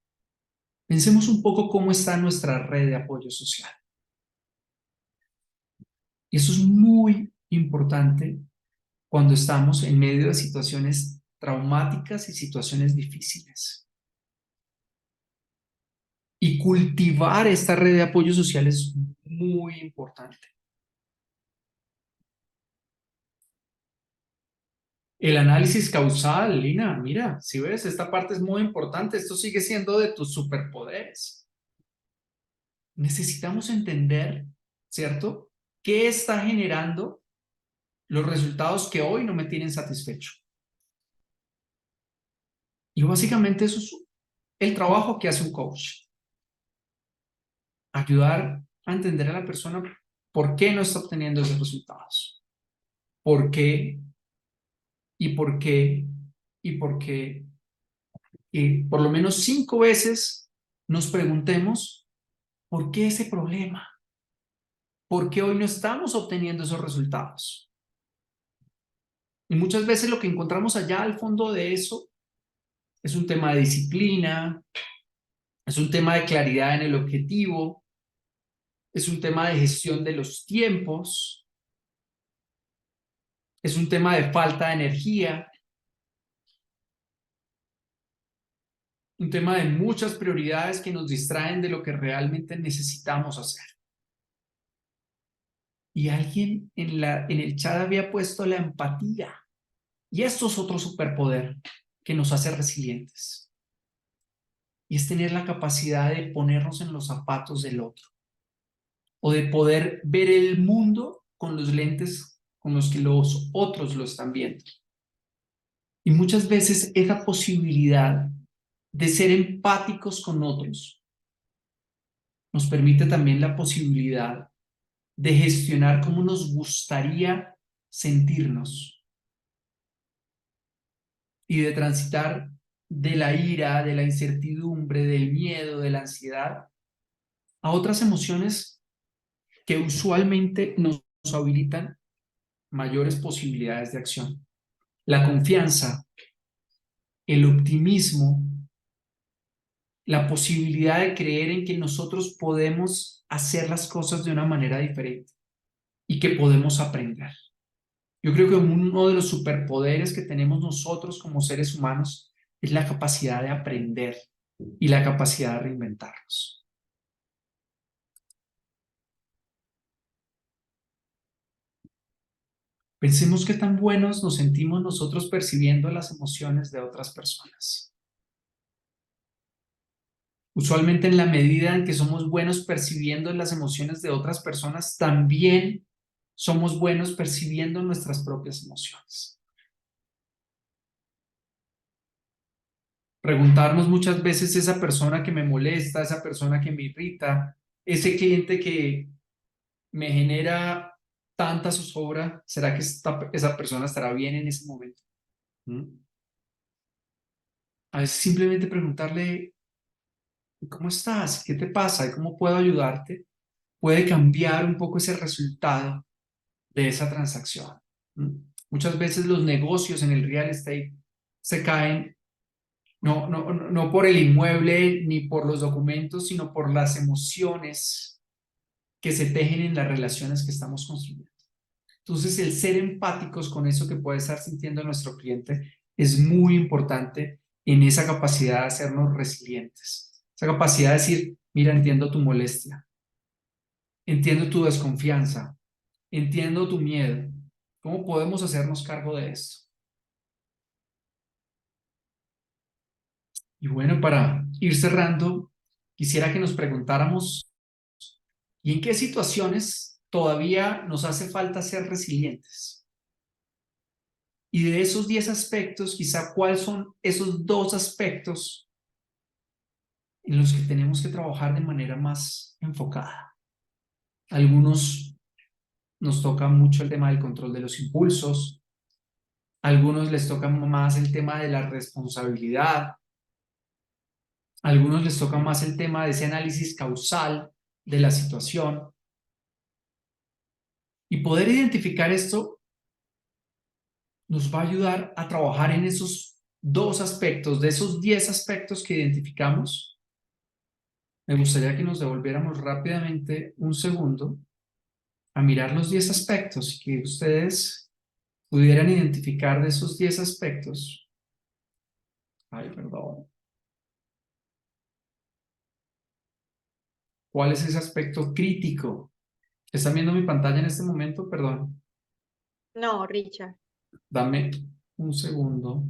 Pensemos un poco cómo está nuestra red de apoyo social. Y eso es muy importante cuando estamos en medio de situaciones traumáticas y situaciones difíciles. Y cultivar esta red de apoyo social es muy importante. El análisis causal, Lina, mira, si ves, esta parte es muy importante. Esto sigue siendo de tus superpoderes. Necesitamos entender, ¿cierto?, qué está generando los resultados que hoy no me tienen satisfecho. Y básicamente eso es el trabajo que hace un coach. Ayudar a entender a la persona por qué no está obteniendo esos resultados. ¿Por qué? ¿Y por qué? ¿Y por qué? Y por lo menos 5 veces nos preguntemos ¿por qué ese problema? ¿Por qué hoy no estamos obteniendo esos resultados? Y muchas veces lo que encontramos allá al fondo de eso es un tema de disciplina, es un tema de claridad en el objetivo, es un tema de gestión de los tiempos, es un tema de falta de energía, un tema de muchas prioridades que nos distraen de lo que realmente necesitamos hacer. Y alguien en el chat había puesto la empatía. Y esto es otro superpoder que nos hace resilientes. Y es tener la capacidad de ponernos en los zapatos del otro. O de poder ver el mundo con los lentes con los que los otros lo están viendo. Y muchas veces esa posibilidad de ser empáticos con otros nos permite también la posibilidad de gestionar cómo nos gustaría sentirnos y de transitar de la ira, de la incertidumbre, del miedo, de la ansiedad a otras emociones que usualmente nos habilitan mayores posibilidades de acción. La confianza, el optimismo, la posibilidad de creer en que nosotros podemos hacer las cosas de una manera diferente y que podemos aprender. Yo creo que uno de los superpoderes que tenemos nosotros como seres humanos es la capacidad de aprender y la capacidad de reinventarnos. Pensemos qué tan buenos nos sentimos nosotros percibiendo las emociones de otras personas. Usualmente en la medida en que somos buenos percibiendo las emociones de otras personas, también somos buenos percibiendo nuestras propias emociones. Preguntarnos muchas veces esa persona que me molesta, esa persona que me irrita, ese cliente que me genera tanta zozobra, ¿será que esa persona estará bien en ese momento? A veces simplemente preguntarle, ¿cómo estás? ¿Qué te pasa? ¿Y cómo puedo ayudarte? Puede cambiar un poco ese resultado de esa transacción. Muchas veces los negocios en el real estate se caen no por el inmueble ni por los documentos, sino por las emociones que se tejen en las relaciones que estamos construyendo. Entonces, el ser empáticos con eso que puede estar sintiendo nuestro cliente es muy importante en esa capacidad de hacernos resilientes. Esa capacidad de decir, mira, entiendo tu molestia, entiendo tu desconfianza, entiendo tu miedo. ¿Cómo podemos hacernos cargo de esto? Y bueno, para ir cerrando, quisiera que nos preguntáramos, ¿y en qué situaciones todavía nos hace falta ser resilientes? Y de esos 10 aspectos, quizá, ¿cuáles son esos 2 aspectos en los que tenemos que trabajar de manera más enfocada? Algunos nos toca mucho el tema del control de los impulsos, a algunos les toca más el tema de la responsabilidad, a algunos les toca más el tema de ese análisis causal de la situación. Y poder identificar esto nos va a ayudar a trabajar en esos 2 aspectos, de esos 10 aspectos que identificamos. Me gustaría que nos devolviéramos rápidamente un segundo a mirar los 10 aspectos y que ustedes pudieran identificar de esos 10 aspectos. Ay, perdón. ¿Cuál es ese aspecto crítico? ¿Están viendo mi pantalla en este momento? Perdón. No, Richard. Dame un segundo.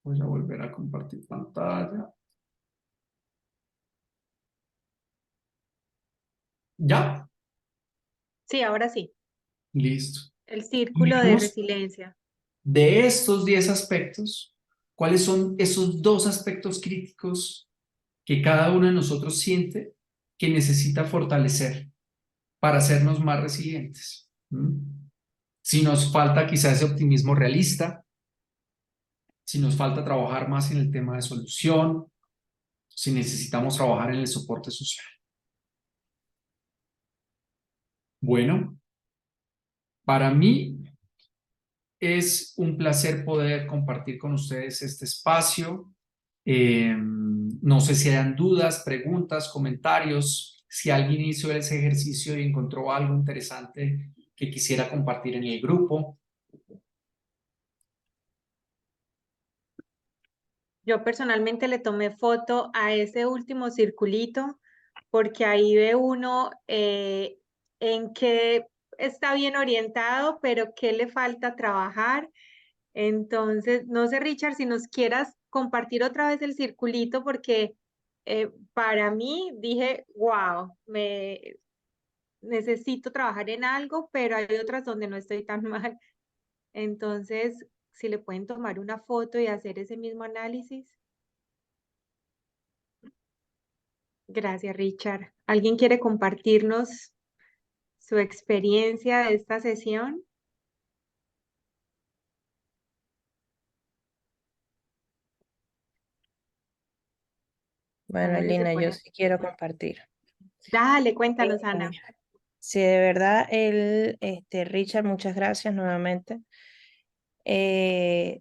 Voy a volver a compartir pantalla. ¿Ya? Sí, ahora sí. Listo. El círculo de Miremos resiliencia. de estos 10 aspectos, ¿cuáles son esos 2 aspectos críticos que cada uno de nosotros siente que necesita fortalecer para hacernos más resilientes? Si nos falta quizás ese optimismo realista, si nos falta trabajar más en el tema de solución, si necesitamos trabajar en el soporte social. Bueno, para mí es un placer poder compartir con ustedes este espacio. No sé si hayan dudas, preguntas, comentarios. Si alguien hizo ese ejercicio y encontró algo interesante que quisiera compartir en el grupo. Yo personalmente le tomé foto a ese último circulito porque ahí ve uno en qué está bien orientado, pero qué le falta trabajar. Entonces, no sé, Richard, si nos quieras compartir otra vez el circulito, porque para mí dije, wow, me necesito trabajar en algo, pero hay otras donde no estoy tan mal. Entonces, si le pueden tomar una foto y hacer ese mismo análisis. Gracias, Richard. ¿Alguien quiere compartirnos su experiencia de esta sesión? Bueno, Hágale, se Lina, yo pone. sí quiero compartir. Dale, cuéntanos, Eh, Ana. sí, de verdad, Richard, muchas gracias nuevamente. Eh,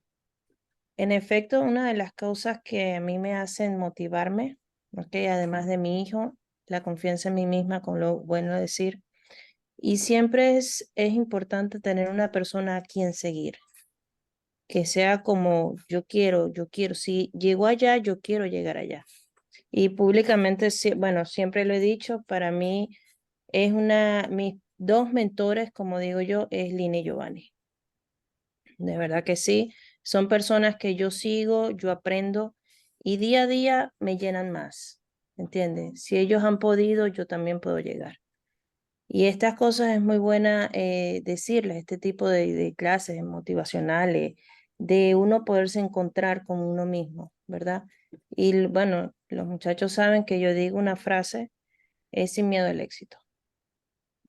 en efecto, una de las causas que a mí me hacen motivarme, ¿ok? Además de mi hijo, la confianza en mí misma, con lo bueno decir, y siempre es importante tener una persona a quien seguir, que sea como yo quiero, si llego allá, yo quiero llegar allá. Y públicamente, bueno, siempre lo he dicho, para mí es mis 2 mentores, como digo yo, es Lina y Giovanni. De verdad que sí, son personas que yo sigo, yo aprendo y día a día me llenan más, ¿entiendes? Si ellos han podido, yo también puedo llegar. Y estas cosas es muy buena decirles, este tipo de clases motivacionales, de uno poderse encontrar con uno mismo, ¿verdad? Y bueno, los muchachos saben que yo digo una frase, es sin miedo al éxito.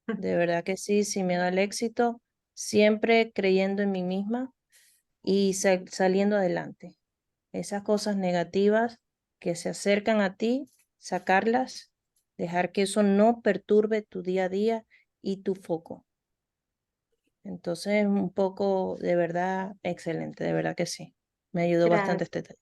De verdad que sí, sin miedo al éxito, siempre creyendo en mí misma y saliendo adelante. Esas cosas negativas que se acercan a ti, sacarlas, dejar que eso no perturbe tu día a día y tu foco. Entonces, un poco de verdad excelente, de verdad que sí. Me ayudó bastante Gracias. este tema.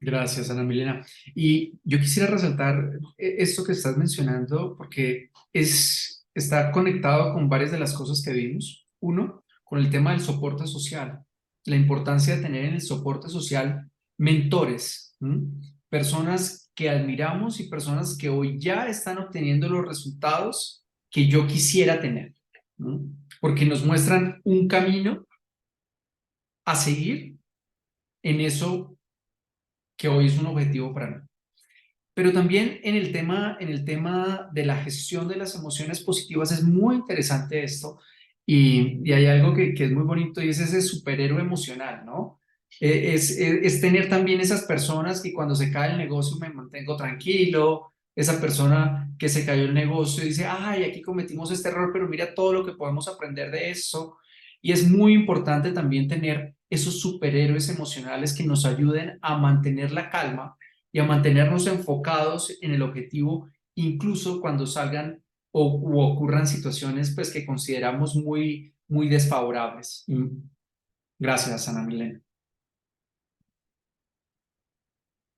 Gracias, Ana Milena. Y yo quisiera resaltar esto que estás mencionando porque está conectado con varias de las cosas que vimos. Uno, con el tema del soporte social, la importancia de tener en el soporte social mentores, personas que admiramos y personas que hoy ya están obteniendo los resultados que yo quisiera tener, porque nos muestran un camino a seguir en eso que hoy es un objetivo para mí. Pero también en el tema de la gestión de las emociones positivas es muy interesante esto y hay algo que es muy bonito y es ese superhéroe emocional, ¿no? Es tener también esas personas que cuando se cae el negocio me mantengo tranquilo, esa persona que se cayó el negocio y dice, ay, aquí cometimos este error, pero mira todo lo que podemos aprender de eso. Y es muy importante también tener esos superhéroes emocionales que nos ayuden a mantener la calma y a mantenernos enfocados en el objetivo, incluso cuando salgan u ocurran situaciones pues que consideramos muy desfavorables. Gracias, Ana Milena.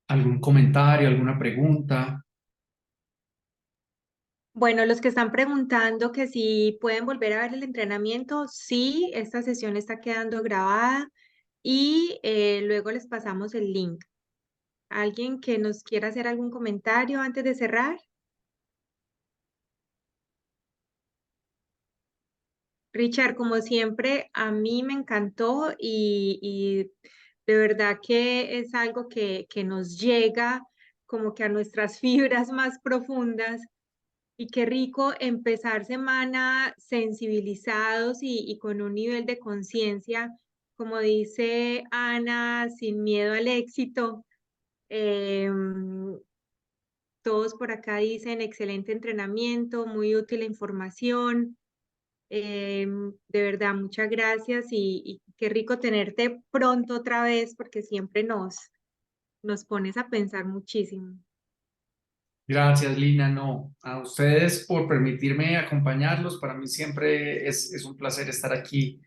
¿Algún comentario, alguna pregunta? Bueno, los que están preguntando que si pueden volver a ver el entrenamiento, sí, esta sesión está quedando grabada y luego les pasamos el link. ¿Alguien que nos quiera hacer algún comentario antes de cerrar? Richard, como siempre, a mí me encantó y de verdad que es algo que nos llega como que a nuestras fibras más profundas. Y qué rico empezar semana sensibilizados y con un nivel de conciencia, como dice Ana, sin miedo al éxito. Todos por acá dicen excelente entrenamiento, muy útil la información. De verdad, muchas gracias y qué rico tenerte pronto otra vez porque siempre nos pones a pensar muchísimo. Gracias, Lina. No, a ustedes por permitirme acompañarlos. Para mí siempre es un placer estar aquí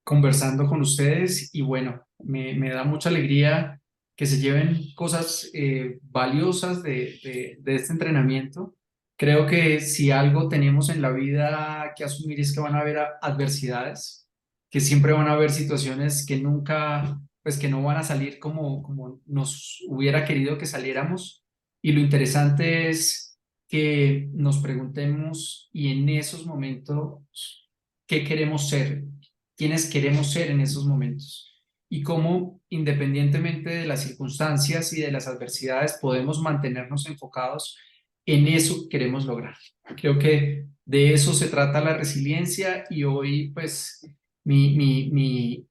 conversando con ustedes y bueno, me da mucha alegría que se lleven cosas valiosas de este entrenamiento. Creo que si algo tenemos en la vida que asumir es que van a haber adversidades, que siempre van a haber situaciones que nunca, pues que no van a salir como nos hubiera querido que saliéramos. Y lo interesante es que nos preguntemos y en esos momentos, ¿qué queremos ser? ¿Quiénes queremos ser en esos momentos? Y cómo, independientemente de las circunstancias y de las adversidades, podemos mantenernos enfocados en eso que queremos lograr. Creo que de eso se trata la resiliencia y hoy, pues, mi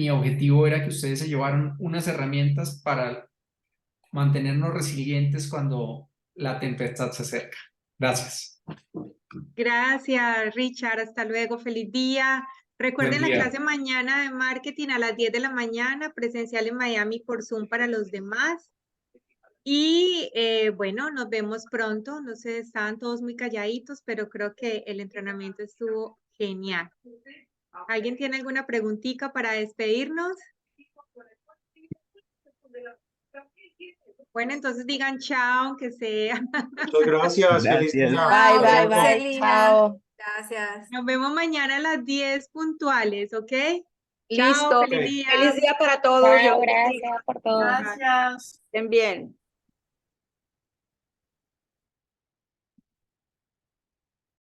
objetivo era que ustedes se llevaran unas herramientas para mantenernos resilientes cuando la tempestad se acerca. Gracias. Gracias, Richard. Hasta luego. Feliz día. Buen Recuerden la día. clase mañana de marketing a las 10 de la mañana, presencial en Miami por Zoom para los demás. Y bueno, nos vemos pronto. No sé, estaban todos muy calladitos, pero creo que el entrenamiento estuvo genial. ¿Alguien tiene alguna preguntita para despedirnos? Bueno, entonces digan chao, aunque sea. Muchas gracias, feliz Gracias. día. Bye, bye, Hasta luego. bye. Chao. Gracias. Nos vemos mañana a las 10 puntuales, ¿ok? Chao, Listo. feliz Ok. día. Feliz día para todos. Chao, Dios los bendiga. gracias por todo. Estén bien.